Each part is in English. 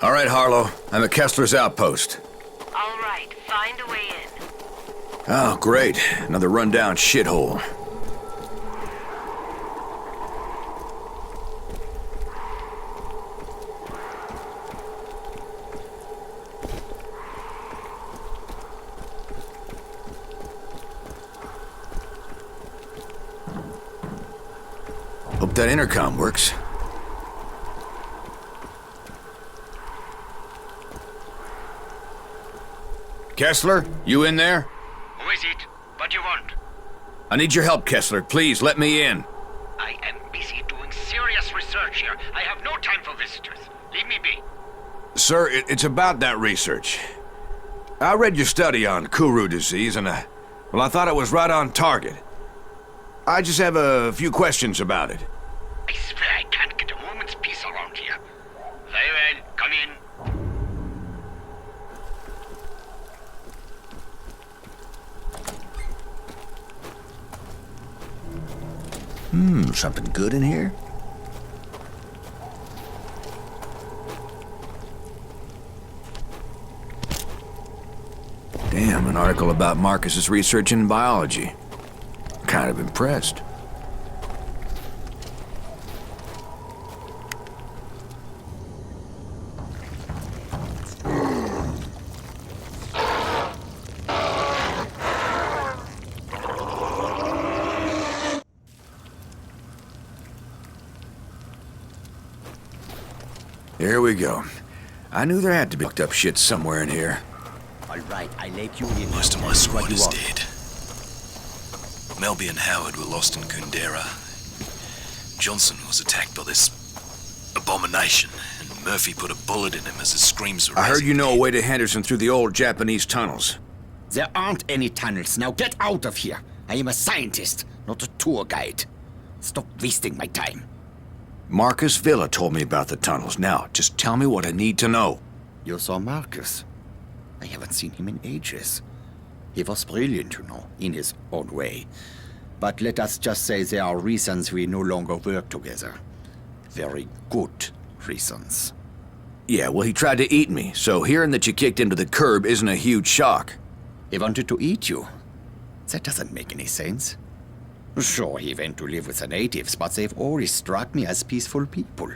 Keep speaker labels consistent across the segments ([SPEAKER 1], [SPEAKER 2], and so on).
[SPEAKER 1] All right, Harlow. I'm at Kessler's outpost.
[SPEAKER 2] All right, find a way in.
[SPEAKER 1] Oh, great. Another rundown shithole. Hope that intercom works. Kessler, you in there?
[SPEAKER 3] Who is it? What do you want?
[SPEAKER 1] I need your help, Kessler. Please, let me in.
[SPEAKER 3] I am busy doing serious research here. I have no time for visitors. Leave me be.
[SPEAKER 1] Sir, it's about that research. I read your study on Kuru disease, and, well, I thought it was right on target. I just have a few questions about it.
[SPEAKER 3] I swear I can't get a moment's peace around here. Very well, come in.
[SPEAKER 1] Something good in here? Damn, an article about Marcus's research in biology. Kind of impressed. Here we go. I knew there had to be hooked up shit somewhere in here.
[SPEAKER 4] All right, I let you in.
[SPEAKER 5] Most of my squad is dead. Melby and Howard were lost in Kundera. Johnson was attacked by this abomination, and Murphy put a bullet in him as his screams were
[SPEAKER 1] I heard
[SPEAKER 5] rising
[SPEAKER 1] you know a
[SPEAKER 5] again.
[SPEAKER 1] way to Henderson through the old Japanese tunnels.
[SPEAKER 4] There aren't any tunnels. Now get out of here. I am a scientist, not a tour guide. Stop wasting my time.
[SPEAKER 1] Marcus Villa told me about the tunnels. Now, just tell me what I need to know.
[SPEAKER 4] You saw Marcus? I haven't seen him in ages. He was brilliant, you know, in his own way. But let us just say there are reasons we no longer work together. Very good reasons.
[SPEAKER 1] Yeah, well, he tried to eat me, so hearing that you kicked him to the curb isn't a huge shock.
[SPEAKER 4] He wanted to eat you. That doesn't make any sense. Sure, he went to live with the natives, but they've always struck me as peaceful people.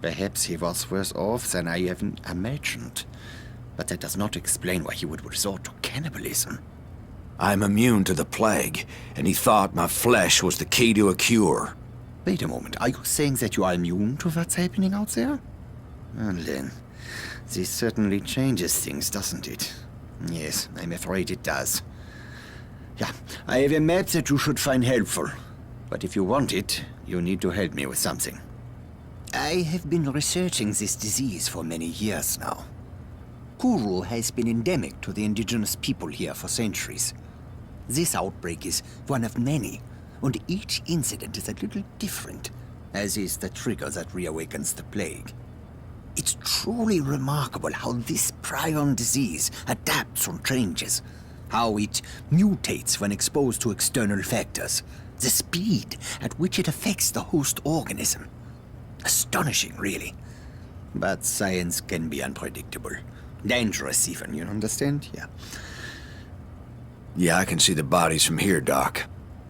[SPEAKER 4] Perhaps he was worse off than I even imagined. But that does not explain why he would resort to cannibalism.
[SPEAKER 1] I'm immune to the plague, and he thought my flesh was the key to a cure.
[SPEAKER 4] Wait a moment, are you saying that you are immune to what's happening out there? Well then, this certainly changes things, doesn't it? Yes, I'm afraid it does. Yeah, I have a map that you should find helpful. But if you want it, you need to help me with something. I have been researching this disease for many years now. Kuru has been endemic to the indigenous people here for centuries. This outbreak is one of many, and each incident is a little different, as is the trigger that reawakens the plague. It's truly remarkable how this prion disease adapts and changes, how it mutates when exposed to external factors, the speed at which it affects the host organism. Astonishing, really. But science can be unpredictable. Dangerous even, you understand? Yeah.
[SPEAKER 1] Yeah, I can see the bodies from here, Doc.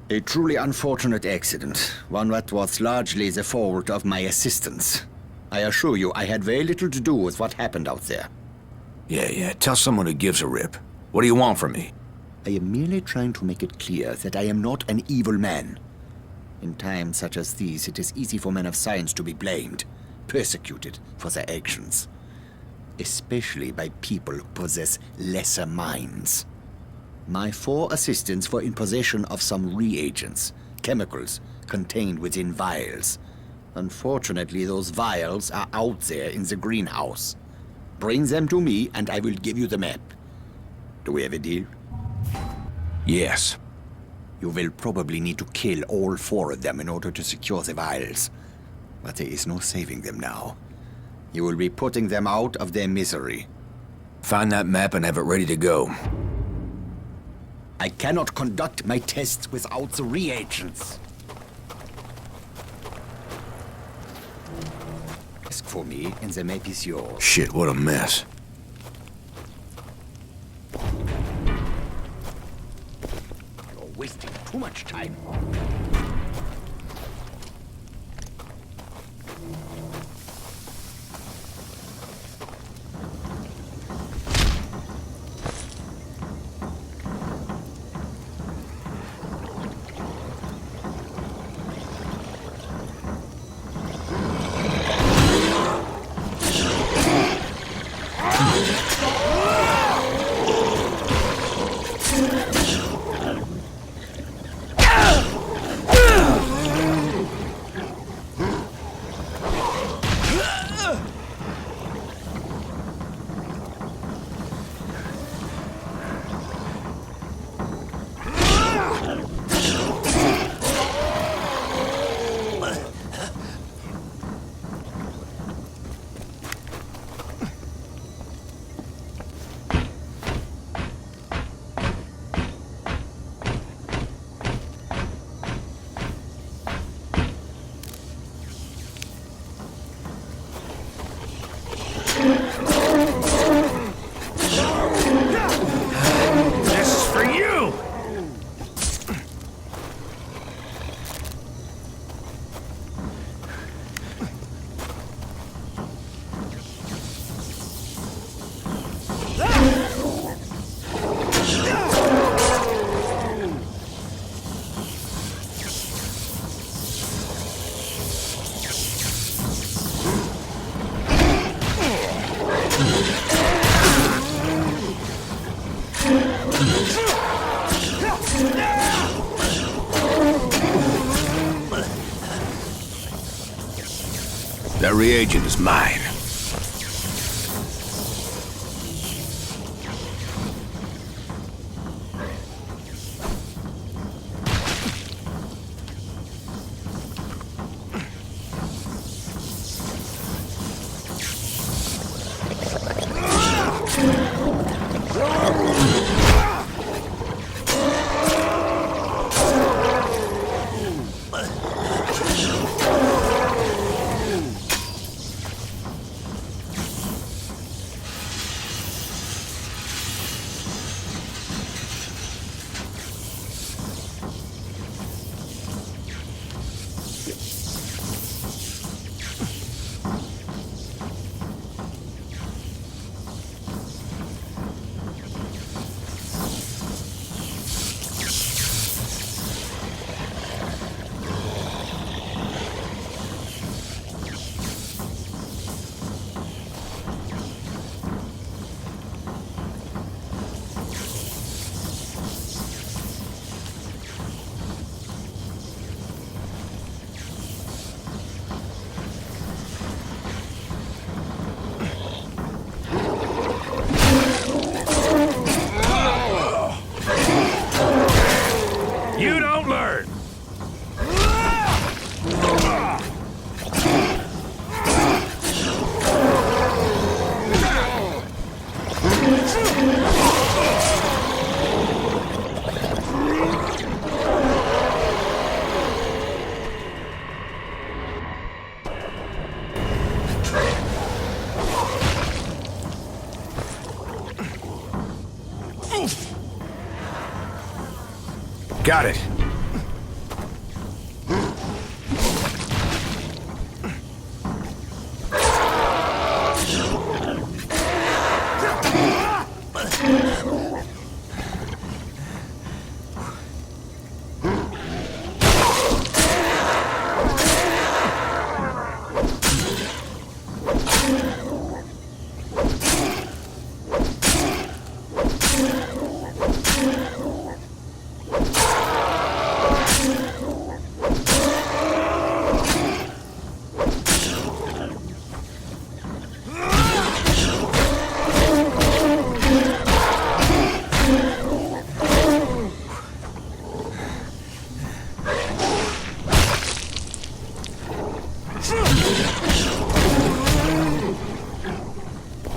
[SPEAKER 4] A truly unfortunate accident, one that was largely the fault of my assistants. I assure you, I had very little to do with what happened out there.
[SPEAKER 1] Yeah, tell someone who gives a rip. What do you want from me?
[SPEAKER 4] I am merely trying to make it clear that I am not an evil man. In times such as these, it is easy for men of science to be blamed, persecuted for their actions. Especially by people who possess lesser minds. My 4 assistants were in possession of some reagents, chemicals, contained within vials. Unfortunately, those vials are out there in the greenhouse. Bring them to me, and I will give you the map. Do we have a deal?
[SPEAKER 1] Yes.
[SPEAKER 4] You will probably need to kill all 4 of them in order to secure the vials. But there is no saving them now. You will be putting them out of their misery.
[SPEAKER 1] Find that map and have it ready to go.
[SPEAKER 4] I cannot conduct my tests without the reagents. for me, and the map is yours.
[SPEAKER 1] Shit, what a mess.
[SPEAKER 4] You're wasting too much time.
[SPEAKER 1] That reagent is mine.
[SPEAKER 6] You don't learn!
[SPEAKER 1] Got it.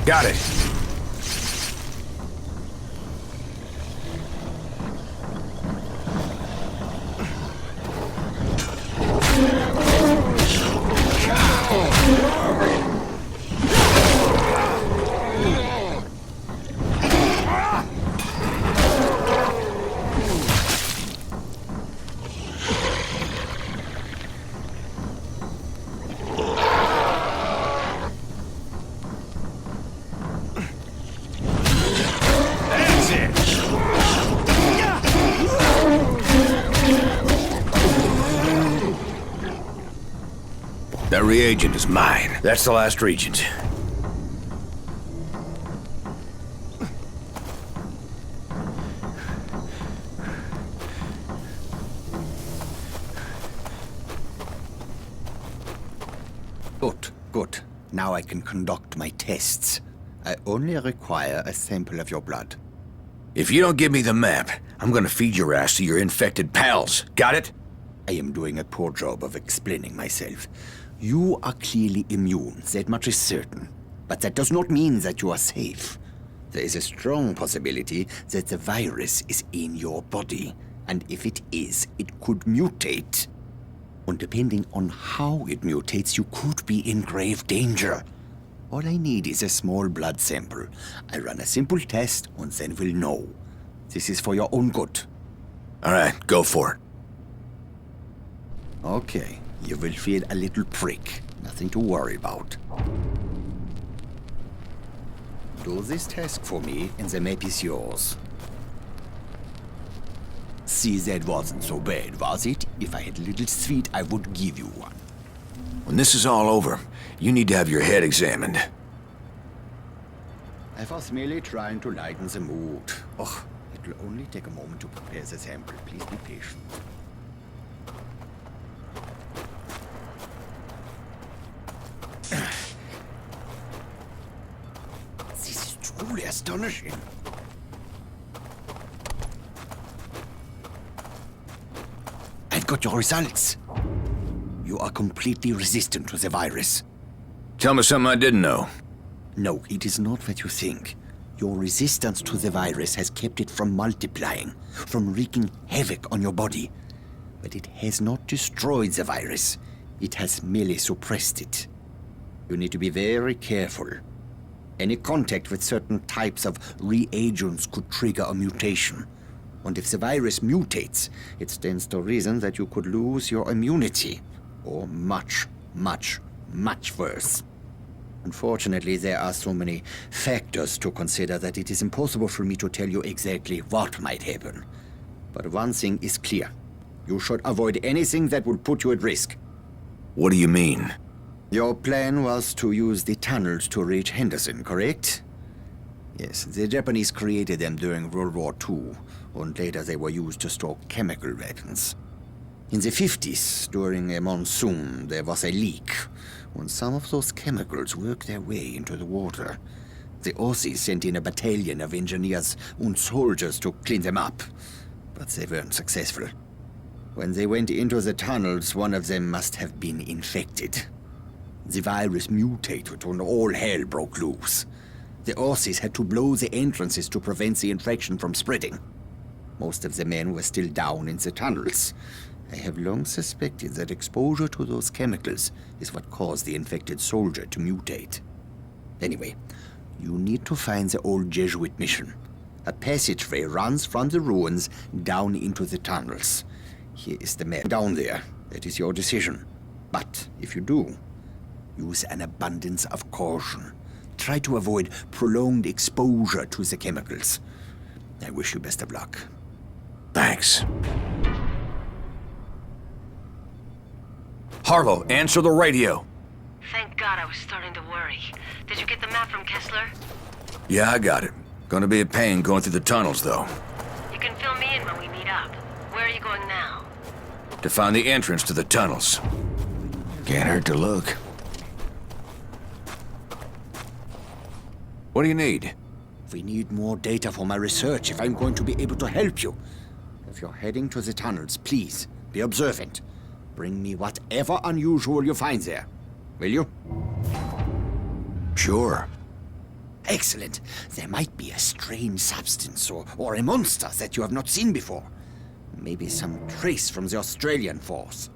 [SPEAKER 1] Got it. reagent is mine. That's the last reagent.
[SPEAKER 4] Good, good. Now I can conduct my tests. I only require a sample of your blood.
[SPEAKER 1] If you don't give me the map, I'm gonna feed your ass to your infected pals. Got it?
[SPEAKER 4] I am doing a poor job of explaining myself. You are clearly immune, that much is certain. But that does not mean that you are safe. There is a strong possibility that the virus is in your body. And if it is, it could mutate. And depending on how it mutates, you could be in grave danger. All I need is a small blood sample. I run a simple test, and then we'll know. This is for your own good.
[SPEAKER 1] All right, go for it.
[SPEAKER 4] Okay, you will feel a little prick. Nothing to worry about. Do this task for me, and the map is yours. See, that wasn't so bad, was it? If I had a little sweet, I would give you one.
[SPEAKER 1] When this is all over, you need to have your head examined.
[SPEAKER 4] I was merely trying to lighten the mood. Oh, it will only take a moment to prepare the sample. Please be patient. This is truly astonishing. I've got your results. You are completely resistant to the virus.
[SPEAKER 1] Tell me something I didn't know.
[SPEAKER 4] No, it is not what you think. Your resistance to the virus has kept it from multiplying, from wreaking havoc on your body. But it has not destroyed the virus. It has merely suppressed it. You need to be very careful. Any contact with certain types of reagents could trigger a mutation. And if the virus mutates, it stands to reason that you could lose your immunity. Or much, much, much worse. Unfortunately, there are so many factors to consider that it is impossible for me to tell you exactly what might happen. But one thing is clear. You should avoid anything that would put you at risk.
[SPEAKER 1] What do you mean?
[SPEAKER 4] Your plan was to use the tunnels to reach Henderson, correct? Yes, the Japanese created them during World War II, and later they were used to store chemical weapons. In the 50s, during a monsoon, there was a leak, and some of those chemicals worked their way into the water. The Aussies sent in a battalion of engineers and soldiers to clean them up, but they weren't successful. When they went into the tunnels, one of them must have been infected. The virus mutated and all hell broke loose. The Aussies had to blow the entrances to prevent the infection from spreading. Most of the men were still down in the tunnels. I have long suspected that exposure to those chemicals is what caused the infected soldier to mutate. Anyway, you need to find the old Jesuit mission. A passageway runs from the ruins down into the tunnels. Here is the map. Down there. That is your decision. But if you do, use an abundance of caution. Try to avoid prolonged exposure to the chemicals. I wish you best of luck.
[SPEAKER 1] Thanks. Harlow, answer the radio.
[SPEAKER 2] Thank God, I was starting to worry. Did you get the map from Kessler?
[SPEAKER 1] Yeah, I got it. Gonna be a pain going through the tunnels, though.
[SPEAKER 2] You can fill me in when we meet up. Where are you going now?
[SPEAKER 1] To find the entrance to the tunnels. Can't hurt to look. What do you need?
[SPEAKER 4] We need more data for my research if I'm going to be able to help you. If you're heading to the tunnels, please be observant. Bring me whatever unusual you find there. Will you?
[SPEAKER 1] Sure.
[SPEAKER 4] Excellent. There might be a strange substance or a monster that you have not seen before. Maybe some trace from the Australian force.